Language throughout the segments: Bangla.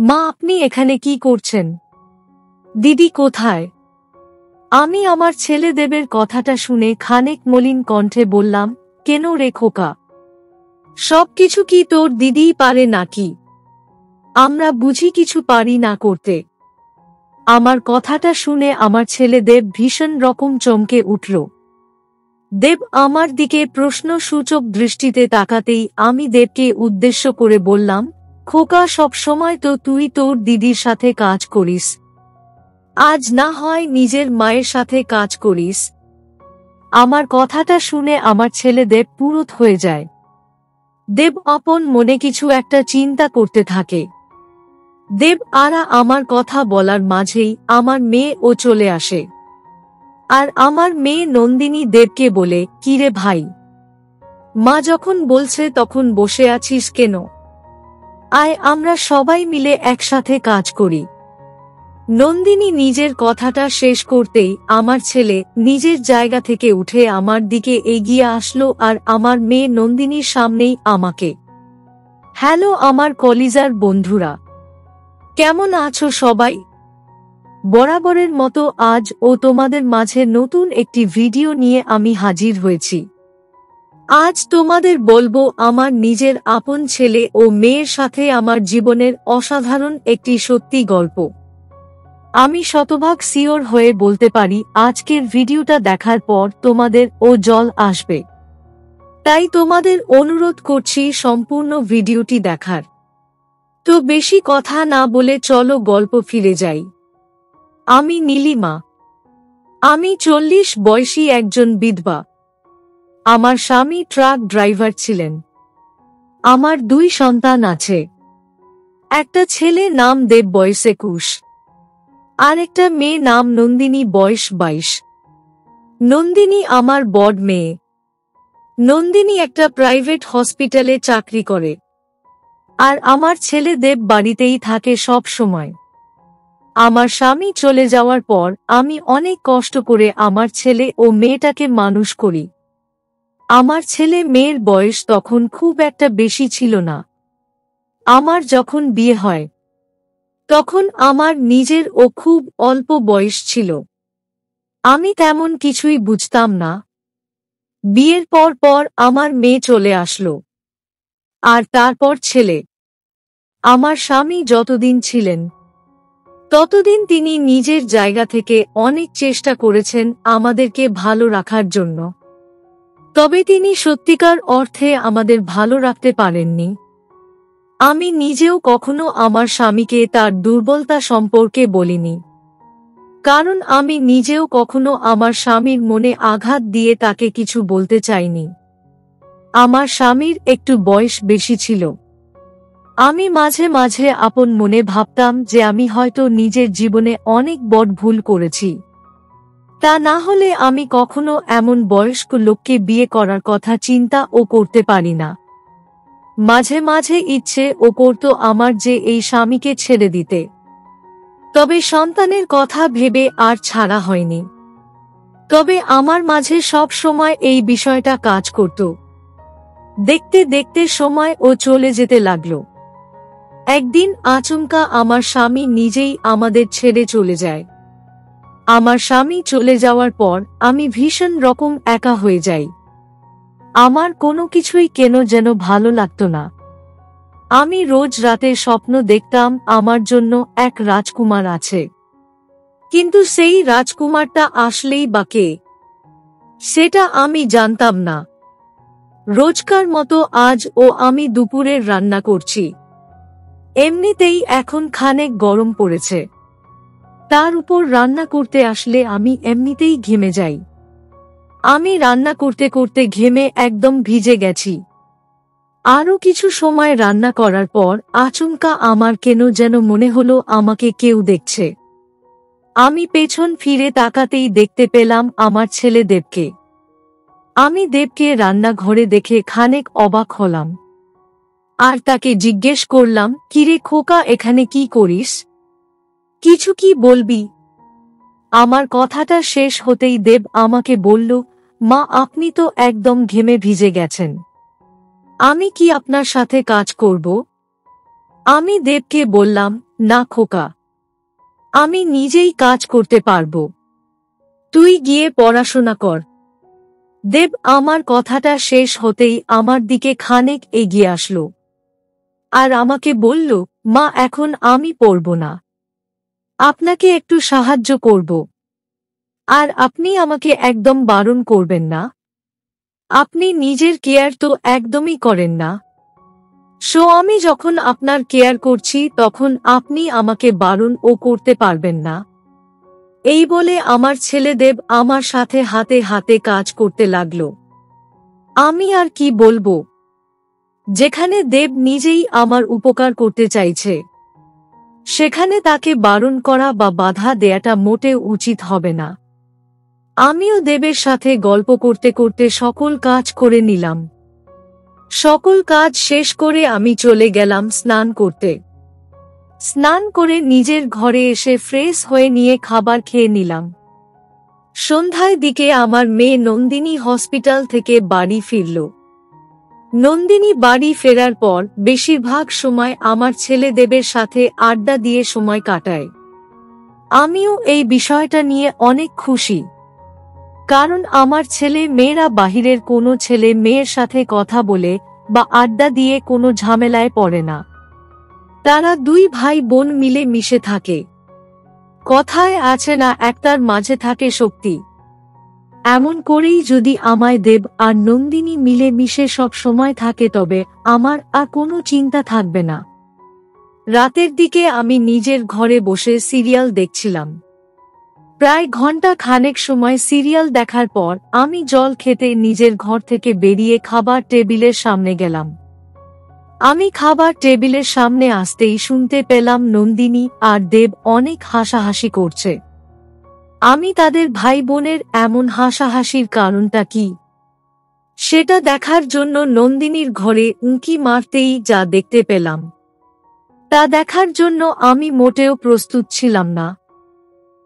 মা, আপনি এখানে কি করছেন? দিদি কোথায়? আমি আমার ছেলে দেবের কথাটা শুনে খানিক মলিন কণ্ঠে বললাম, কেন রে খোকা? সবকিছু কি তোর দিদিই পারে নাকি? আমরা বুঝি কিছু পারি না করতে? আমার কথাটা শুনে আমার ছেলে দেব ভীষণ রকম চমকে উঠল। দেব আমার দিকে প্রশ্নসূচক দৃষ্টিতে তাকাতেই আমি দেবকে উদ্দেশ্য করে বললাম, খোকা, সব সময় তো তুই তোর দিদির সাথে কাজ করিস, আজ না হয় নিজের মায়ের সাথে কাজ করিস। আমার কথাটা শুনে আমার ছেলে দেব পুরুত হয়ে যায়। দেব আপন মনে কিছু একটা চিন্তা করতে থাকে। দেব আমার কথা বলার মাঝেই আমার মেয়েও চলে আসে। আর আমার মেয়ে নন্দিনী দেবকে বলে, কিরে ভাই, মা যখন বলছে তখন বসে আছিস কেন? আয়, আমরা সবাই মিলে একসাথে কাজ করি। নন্দিনী নিজের কথাটা শেষ করতেই আমার ছেলে নিজের জায়গা থেকে উঠে আমার দিকে এগিয়ে আসলো আর আমার মেয়ে নন্দিনীর সামনেই আমাকে, হ্যালো আমার কলিজার বন্ধুরা, কেমন আছো সবাই? বরাবরের মতো আজ ও তোমাদের মাঝে নতুন একটি ভিডিও নিয়ে আমি হাজির হয়েছি। আজ তোমাদের বলবো আমার নিজের আপন ছেলে ও মেয়ের সাথে আমার জীবনের অসাধারণ একটি সত্যি গল্প। আমি শতভাগ শিওর হয়ে বলতে পারি আজকের ভিডিওটা দেখার পর তোমাদের ও জল আসবে। তাই তোমাদের অনুরোধ করছি সম্পূর্ণ ভিডিওটি দেখার। তো বেশি কথা না বলে চলো গল্প ফিরে যাই। আমি নীলিমা। আমি 40 বয়সী একজন বিধবা। আমার স্বামী ট্রাক ড্রাইভার ছিলেন। আমার 2 সন্তান আছে। একটা ছেলে নাম দেব, বয়স 21, আর একটা মেয়ে নাম নন্দিনী, বয়স 22। নন্দিনী আমার বড় মেয়ে। নন্দিনী একটা প্রাইভেট হসপিটালে চাকরি করে। আর আমার ছেলে দেব বাড়িতেই থাকে সব সময়। আমার স্বামী চলে যাওয়ার পর আমি অনেক কষ্ট করে আমার ছেলে ও মেয়েটাকে মানুষ করি। আমার ছেলে মেয়ের বয়স তখন খুব একটা বেশি ছিল না। আমার যখন বিয়ে হয় তখন আমার নিজের ও খুব অল্প বয়স ছিল। আমি তেমন কিছুই বুঝতাম না। বিয়ের পর পর আমার মেয়ে চলে আসলো, আর তারপর ছেলে। আমার স্বামী যতদিন ছিলেন ততদিন তিনি নিজের জায়গা থেকে অনেক চেষ্টা করেছেন আমাদেরকে ভালো রাখার জন্য। তবে তিনি সত্যিকার অর্থে আমাদের ভালো রাখতে পারেননি। আমি নিজেও কখনো আমার স্বামীকে তার দুর্বলতা সম্পর্কে বলিনি, কারণ আমি নিজেও কখনো আমার স্বামীর মনে আঘাত দিয়ে তাকে কিছু বলতে চাইনি। আমার স্বামীর একটু বয়স বেশি ছিল। আমি মাঝে মাঝে আপন মনে ভাবতাম যে আমি হয়তো নিজের জীবনে অনেক বড় ভুল করেছি। তা না হলে আমি কখনো এমন বয়স্ক লোককে বিয়ে করার কথা চিন্তা ও করতে পারি না। মাঝে মাঝে ইচ্ছে ও করত আমার যে এই স্বামীকে ছেড়ে দিতে। তবে সন্তানের কথা ভেবে আর ছাড়া হয়নি। তবে আমার মাঝে সব সময় এই বিষয়টা কাজ করত। দেখতে দেখতে সময় ও চলে যেতে লাগলো। একদিন আচমকা আমার স্বামী নিজেই আমাদের ছেড়ে চলে যায়। আমার স্বামী চলে যাওয়ার পর আমি ভীষণ রকম একা হয়ে যাই। আমার কোনো কিছুই কেন যেন ভালো লাগতো না। আমি রোজ রাতে স্বপ্ন দেখতাম আমার জন্য এক রাজকুমার আছে, কিন্তু সেই রাজকুমারটা আসলেই বা কে সেটা আমি জানতাম না। রোজকার মতো আজ ও আমি দুপুরের রান্না করছি। এমনিতেই এখন খানিক গরম পড়েছে, তার উপর রান্না করতে আসলে আমি এমনিতেই ঘেমে যাই। আমি রান্না করতে করতে ঘেমে একদম ভিজে গেছি। আরও কিছু সময় রান্না করার পর আচমকা আমার কেন যেন মনে হলো আমাকে কেউ দেখছে। আমি পেছন ফিরে তাকাতেই দেখতে পেলাম আমার ছেলে দেবকে। আমি দেবকে রান্নাঘরে দেখে খানিক অবাক হলাম। আর তাকে জিজ্ঞেস করলাম, কিরে খোকা, এখানে কি করিস? কিছু কি বলবি? আমার কথাটা শেষ হতেই দেব আমাকে বলল, মা, আপনি তো একদম ঘেমে ভিজে গেছেন, আমি কি আপনার সাথে কাজ করব? আমি দেবকে বললাম, না খোকা, আমি নিজেই কাজ করতে পারবো, তুই গিয়ে পড়াশোনা কর। দেব আমার কথাটা শেষ হতেই আমার দিকে খানিক এগিয়ে আসলো আর আমাকে বলল, মা এখন আমি পড়ব না, আপনাকে একটু সাহায্য করব, আর আপনি আমাকে একদম বারণ করবেন না, আপনি নিজের কেয়ার তো একদমই করেন না, আমি যখন আপনার কেয়ার করছি তখন আপনি আমাকে বারণ ও করতে পারবেন না। এই বলে আমার ছেলে দেব আমার সাথে হাতে হাতে কাজ করতে লাগলো। আমি আর কি বলবো, যেখানে দেব নিজেই আমার উপকার করতে চাইছে সেখানে তাকে বারণ করা বা বাধা দেয়াটা মোটেও উচিত হবে না। আমিও দেবের সাথে গল্প করতে করতে সকল কাজ করে নিলাম। সকল কাজ শেষ করে আমি চলে গেলাম স্নান করতে। স্নান করে নিজের ঘরে এসে ফ্রেশ হয়ে নিয়ে খাবার খেয়ে নিলাম। সন্ধ্যার দিকে আমার মেয়ে নন্দিনী হসপিটাল থেকে বাড়ি ফিরল। নন্দিনী বাড়ি ফেরার পর বেশিরভাগ সময় আমার ছেলে দেবের সাথে আড্ডা দিয়ে সময় কাটায়। আমিও এই বিষয়টা নিয়ে অনেক খুশি, কারণ আমার ছেলে মেয়েরা বাহিরের কোনো ছেলে মেয়ের সাথে কথা বলে বা আড্ডা দিয়ে কোনো ঝামেলায় পড়ে না। তারা দুই ভাই বোন মিলে মিশে থাকে। কথায় আছে না, একটার মাঝে থাকে শক্তি। এমন করেই যদি আমায় দেব আর নন্দিনী মিলে মিশে সব সময় থাকে তবে আমার আর কোনো চিন্তা থাকবে না। রাতের দিকে আমি নিজের ঘরে বসে সিরিয়াল দেখছিলাম। প্রায় ঘন্টা খানেক সময় সিরিয়াল দেখার পর আমি জল খেতে নিজের ঘর থেকে বেরিয়ে খাবার টেবিলের সামনে গেলাম। আমি খাবার টেবিলের সামনে আসতেই শুনতে পেলাম নন্দিনী আর দেব অনেক হাসাহাসি করছে। আমি তাদের ভাই বোনের এমন হাসাহাসির কারণটা কি সেটা দেখার জন্য নন্দিনীর ঘরে উঁকি মারতেই যা দেখতে পেলাম তা দেখার জন্য আমি মোটেও প্রস্তুত ছিলাম না।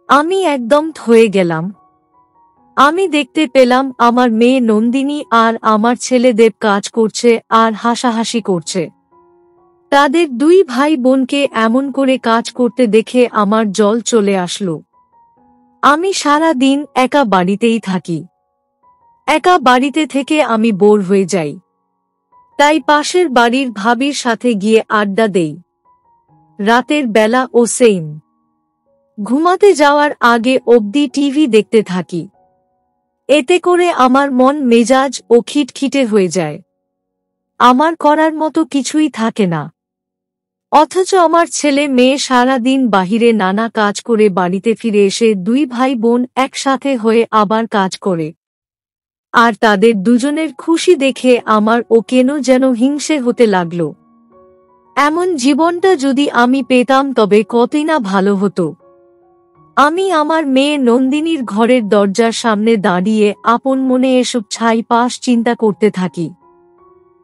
আমি একদম থয়ে গেলাম। আমি দেখতে পেলাম আমার মেয়ে নন্দিনী আর আমার ছেলে দেব কাজ করছে আর হাসাহাসি করছে। তাদের দুই ভাই বোনকে এমন করে কাজ করতে দেখে আমার জল চলে আসলো। আমি সারা দিন একা বাড়িতেই থাকি। একা বাড়িতে থেকে আমি বোর হয়ে যাই, তাই পাশের বাড়ির ভাবির সাথে গিয়ে আড্ডা দেই। রাতের বেলা ও সেম ঘুমাতে যাওয়ার আগে অবধি টিভি দেখতে থাকি। এতে করে আমার মন মেজাজ ও খিটখিটে হয়ে যায়। আমার করার মতো কিছুই থাকে না। অথচ আমার ছেলে মেয়ে সারা দিন বাহিরে নানা কাজ করে বাড়িতে ফিরে এসে দুই ভাই বোন একসাথে হয়ে আবার কাজ করে, আর তাদের দুজনের খুশি দেখে আমার ও কেন যেন হিংসে হতে লাগল। এমন জীবনটা যদি আমি পেতাম তবে কতই না ভালো হতো। আমি আমার মেয়ে নন্দিনীর ঘরের দরজার সামনে দাঁড়িয়ে আপন মনে এসব ছাইপাশ চিন্তা করতে থাকি।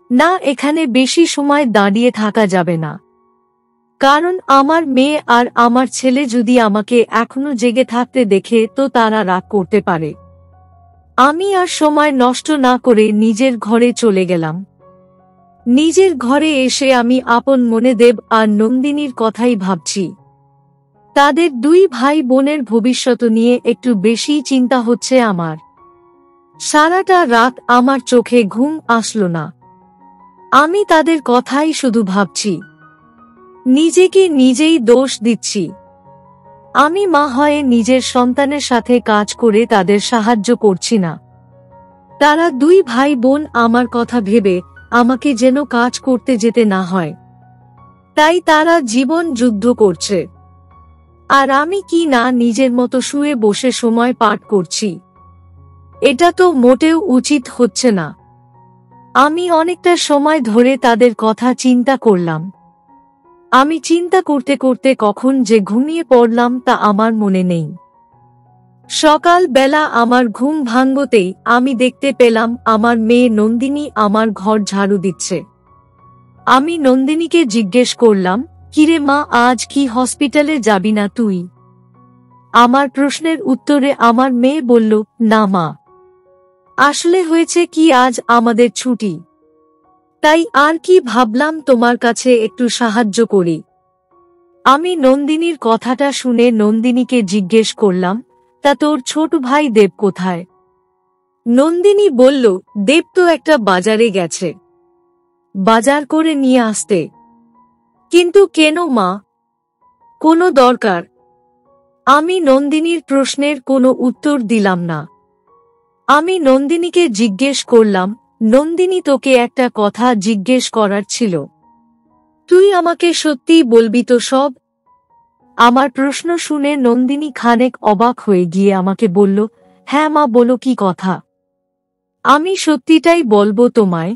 না, এখানে বেশি সময় দাঁড়িয়ে থাকা যাবে না, কারণ আমার মেয়ে আর আমার ছেলে যদি আমাকে এখনো জেগে থাকতে দেখে তো তারা রাগ করতে পারে। আমি আর সময় নষ্ট না করে নিজের ঘরে চলে গেলাম। নিজের ঘরে এসে আমি আপন মনে দেব আর নন্দিনীর কথাই ভাবছি। তাদের দুই ভাই বোনের ভবিষ্যৎ নিয়ে একটু বেশি চিন্তা হচ্ছে আমার। সারাটা রাত আমার চোখে ঘুম আসলো না। আমি তাদের কথাই শুধু ভাবছি। নিজেকে নিজেই দোষ দিচ্ছি। আমি মা হয়ে নিজের সন্তানের সাথে কাজ করে তাদের সাহায্য করছি না। তারা দুই ভাই বোন আমার কথা ভেবে আমাকে যেন কাজ করতে যেতে না হয়, তাই তারা জীবন যুদ্ধ করছে। আর আমি কি না নিজের মতো শুয়ে বসে সময় পার করছি। এটা তো মোটেও উচিত হচ্ছে না। আমি অনেকটা সময় ধরে তাদের কথা চিন্তা করলাম। আমি চিন্তা করতে করতে কখন যে ঘুমিয়ে পড়লাম তা আমার মনে নেই। সকাল বেলা আমার ঘুম ভাঙতেই আমি দেখতে পেলাম আমার মেয়ে নন্দিনী আমার ঘর ঝাড়ু দিচ্ছে। আমি নন্দিনীকে জিজ্ঞেস করলাম, কিরে মা, আজ কি হসপিটালে যাবি না তুই? আমার প্রশ্নের উত্তরে আমার মেয়ে বলল, না মা, আসলে হয়েছে কি আজ আমাদের ছুটি, তাই আর কি ভাবলাম তোমার কাছে একটু সাহায্য করি। আমি নন্দিনীর কথাটা শুনে নন্দিনীকে জিজ্ঞেস করলাম, তা তোর ছোট ভাই দেব কোথায়? নন্দিনী বলল, দেব তো একটা বাজারে গেছে, বাজার করে নিয়ে আসতে। কিন্তু কেন মা? কোনো দরকার? আমি নন্দিনীর প্রশ্নের কোনো উত্তর দিলাম না। আমি নন্দিনীকে জিজ্ঞেস করলাম, নন্দিনী, তোকে একটা কথা জিজ্ঞেস করার ছিল, তুই আমাকে সত্যিই বলবি তো সব? আমার প্রশ্ন শুনে নন্দিনী খানেক অবাক হয়ে গিয়ে আমাকে বলল, হ্যাঁ মা, বলো কি কথা। আমি সত্যিটাই বলবো তোমায়।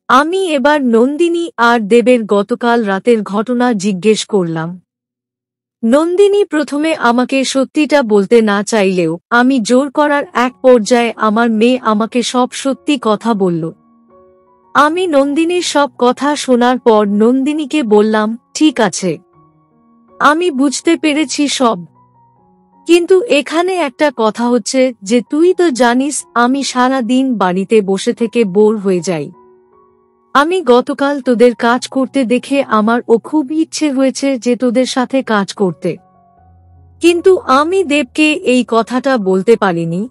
আমি এবার নন্দিনী আর দেবের গতকাল রাতের ঘটনা জিজ্ঞেস করলাম। নন্দিনী প্রথমে আমাকে সত্যিটা বলতে না চাইলেও আমি জোর করার এক পর্যায়ে আমার মেয়ে আমাকে সব সত্যি কথা বলল। আমি নন্দিনীর সব কথা শোনার পর নন্দিনীকে বললাম, ঠিক আছে, আমি বুঝতে পেরেছি সব। কিন্তু এখানে একটা কথা হচ্ছে যে তুই তো জানিস আমি সারা দিন বাড়িতে বসে থেকে বোর হয়ে যাই। আমি গতকাল তোদের কাজ করতে দেখে আমারও খুব ইচ্ছে হয়েছে যে তোদের সাথে কাজ করতে, কিন্তু আমি দেবকে এই কথাটা বলতে পারিনি।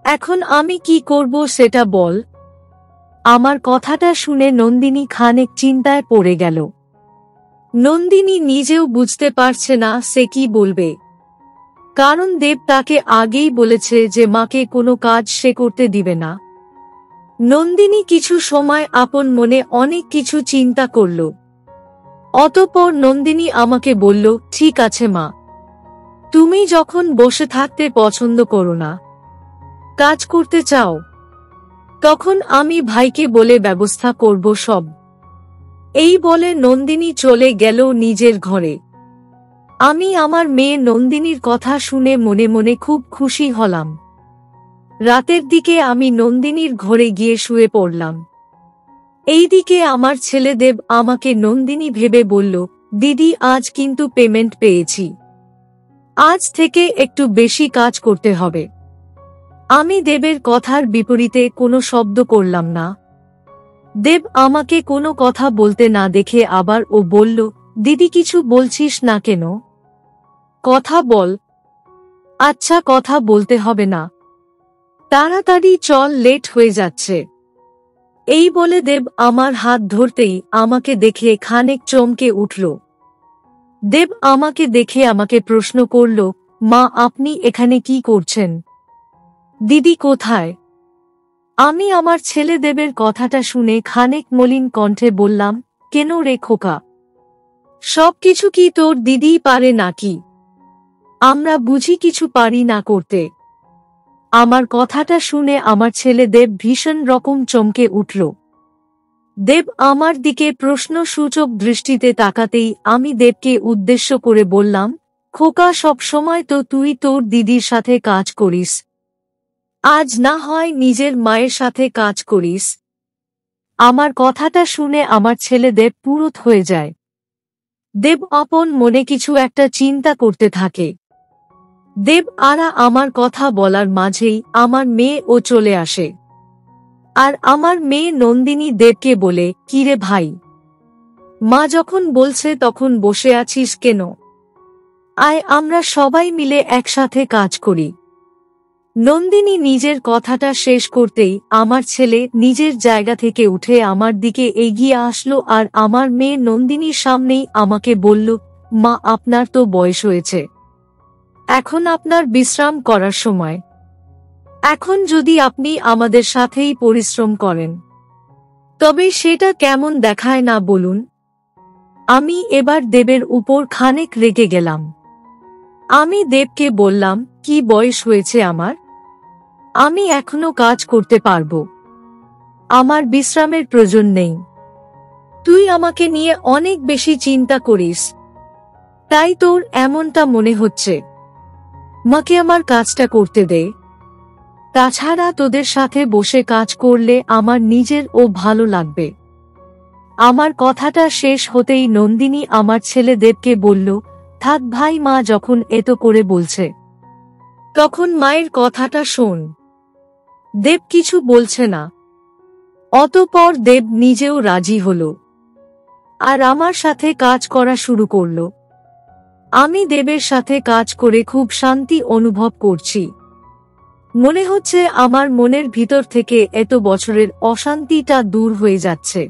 এখন আমি কি করব সেটা বল। আমার কথাটা শুনে নন্দিনী খানেক চিন্তায় পড়ে গেল। নন্দিনী নিজেও বুঝতে পারছে না সে কি বলবে, কারণ দেব তাকে আগেই বলেছে যে মাকে কোনো কাজ সে করতে দিবে না। নন্দিনী কিছু সময় আপন মনে অনেক কিছু চিন্তা করল। অতঃপর নন্দিনী আমাকে বলল, ঠিক আছে মা, তুমি যখন বসে থাকতে পছন্দ করো না, কাজ করতে চাও, তখন আমি ভাইকে বলে ব্যবস্থা করব সব। এই বলে নন্দিনী চলে গেল নিজের ঘরে। আমি আমার মেয়ে নন্দিনীর কথা শুনে মনে মনে খুব খুশি হলাম। রাতের দিকে আমি নন্দিনীর ঘরে গিয়ে শুয়ে পড়লাম। এইদিকে আমার ছেলে দেব আমাকে নন্দিনী ভেবে বলল, দিদি, আজ কিন্তু পেমেন্ট পেয়েছি, আজ থেকে একটু বেশি কাজ করতে হবে। আমি দেবের কথার বিপরীতে কোনো শব্দ করলাম না। দেব আমাকে কোনো কথা বলতে না দেখে আবার ও বলল, দিদি, কিছু বলছিস না কেন? কথা বল। আচ্ছা, কথা বলতে হবে না, তাড়াতাড়ি চল, লেট হয়ে যাচ্ছে। এই বলে দেব আমার হাত ধরতেই আমাকে দেখে খানেক চমকে উঠল। দেব আমাকে দেখে আমাকে প্রশ্ন করল, মা, আপনি এখানে কি করছেন? দিদি কোথায়? আমি আমার ছেলে দেবের কথাটা শুনে খানেক মলিন কণ্ঠে বললাম, কেন রে খোকা, সবকিছু কি তোর দিদিই পারে নাকি? আমরা বুঝি কিছু পারি না করতে? আমার কথাটা শুনে আমার ছেলে দেব ভীষণ রকম চমকে উঠল। দেব আমার দিকে প্রশ্নসূচক দৃষ্টিতে তাকাতেই আমি দেবকে উদ্দেশ্য করে বললাম, খোকা, সব সময় তো তুই তোর দিদির সাথে কাজ করিস, আজ না হয় নিজের মায়ের সাথে কাজ করিস। আমার কথাটা শুনে আমার ছেলে দেব পুরুত হয়ে যায়। দেব আপন মনে কিছু একটা চিন্তা করতে থাকে। দেব আমার কথা বলার মাঝেই আমার মেয়ে ও চলে আসে। আর আমার মেয়ে নন্দিনী দেবকে বলে, কিরে ভাই, মা যখন বলছে তখন বসে আছিস কেন? আয়, আমরা সবাই মিলে একসাথে কাজ করি। নন্দিনী নিজের কথাটা শেষ করতেই আমার ছেলে নিজের জায়গা থেকে উঠে আমার দিকে এগিয়ে আসলো আর আমার মেয়ে নন্দিনীর সামনেই আমাকে বলল, মা, আপনার তো বয়স হয়েছে, এখন আপনার বিশ্রাম করার সময়। এখন যদি আপনি আমাদের সাথেই পরিশ্রম করেন, তবে সেটা কেমন দেখায় না বলুন? আমি এবার দেবের উপর খানেক রেগে গেলাম। আমি দেবকে বললাম, কি বয়স হয়েছে আমার? আমি এখনো কাজ করতে পারবো, আমার বিশ্রামের প্রয়োজন নেই। তুই আমাকে নিয়ে অনেক বেশি চিন্তা করিস, তাই তোর এমনটা মনে হচ্ছে। মাকে আমার কাজটা করতে দে। তাছাড়া তোদের সাথে বসে কাজ করলে আমার নিজের ও ভালো লাগবে। আমার কথাটা শেষ হতেই নন্দিনী আমার ছেলে দেবকে বলল, থাক ভাই, মা যখন এত করে বলছে, তখন মায়ের কথাটা শোন। দেব কিছু বলছে না। অতঃপর দেব নিজেও রাজি হল। আর আমার সাথে কাজ করা শুরু করল। আমি দেবের সাথে কাজ করে খুব শান্তি অনুভব করছি। মনে হচ্ছে আমার মনের ভিতর থেকে এত বছরের অশান্তিটা দূর হয়ে যাচ্ছে।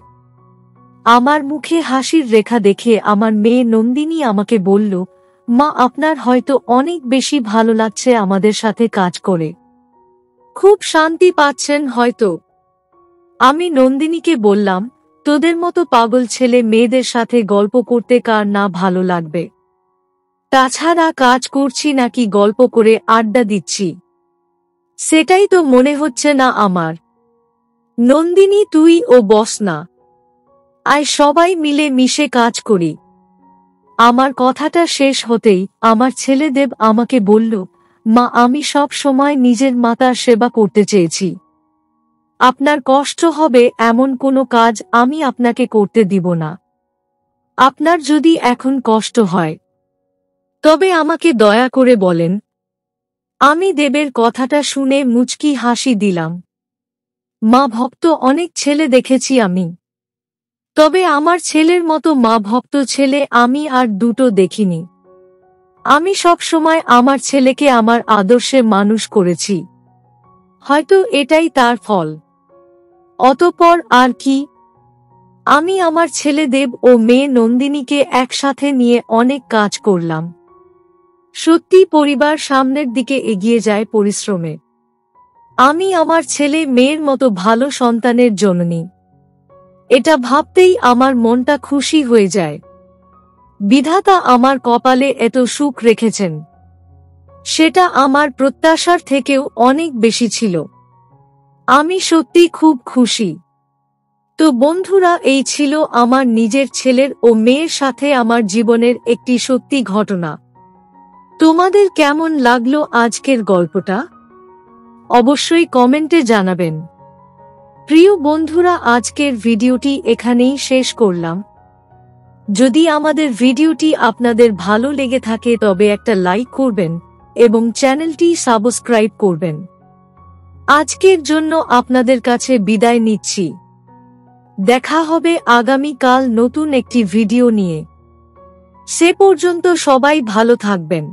আমার মুখে হাসির রেখা দেখে আমার মেয়ে নন্দিনী আমাকে বলল, মা, আপনার হয়তো অনেক বেশি ভালো লাগছে আমাদের সাথে কাজ করে। খুব শান্তি পাচ্ছেন হয়তো। আমি নন্দিনীকে বললাম, তোদের মতো পাগল ছেলে মেয়েদের সাথে গল্প করতে কার না ভালো লাগবে? তাছাড়া কাজ করছি নাকি গল্প করে আড্ডা দিচ্ছি, সেটাই তো মনে হচ্ছে না আমার। নন্দিনী, তুই ও বস না, আয় সবাই মিলে মিশে কাজ করি। আমার কথাটা শেষ হতেই আমার ছেলে দেব আমাকে বলল, মা, আমি সব সময় নিজের মাতার সেবা করতে চেয়েছি। আপনার কষ্ট হবে এমন কোনো কাজ আমি আপনাকে করতে দিব না। আপনার যদি এখন কষ্ট হয় তবে আমাকে দয়া করে বলেন। আমি দেবের কথাটা শুনে মুচকি হাসি দিলাম। মা ভক্ত অনেক ছেলে দেখেছি আমি, তবে আমার ছেলের মতো মা ভক্ত ছেলে আমি আর দুটো দেখিনি। আমি সব সময় আমার ছেলেকে আমার আদর্শে মানুষ করেছি, হয়তো এটাই তার ফল। অতঃপর আর কি, আমি আমার ছেলে দেব ও মেয়ে নন্দিনীকে একসাথে নিয়ে অনেক কাজ করলাম। সত্যি পরিবার সামনের দিকে এগিয়ে যায় পরিশ্রমে। আমি আমার ছেলে মেয়ের মতো ভালো সন্তানের জননী, এটা ভাবতেই আমার মনটা খুশি হয়ে যায়। বিধাতা আমার কপালে এত সুখ রেখেছেন, সেটা আমার প্রত্যাশার থেকেও অনেক বেশি ছিল। আমি সত্যি খুব খুশি। তো বন্ধুরা, এই ছিল আমার নিজের ছেলের ও মেয়ের সাথে আমার জীবনের একটি সত্যি ঘটনা। তোমাদের কেমন লাগলো আজকের গল্পটা? অবশ্যই কমেন্টে জানাবেন। প্রিয় বন্ধুরা, আজকের ভিডিওটি এখানেই শেষ করলাম। যদি আমাদের ভিডিওটি আপনাদের ভালো লেগে থাকে তবে একটা লাইক করবেন এবং চ্যানেলটি সাবস্ক্রাইব করবেন। আজকের জন্য আপনাদের কাছে বিদায় নিচ্ছি। দেখা হবে আগামীকাল নতুন একটি ভিডিও নিয়ে। সে পর্যন্ত সবাই ভালো থাকবেন।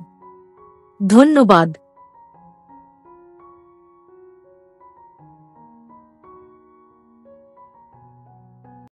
ধন্যবাদ।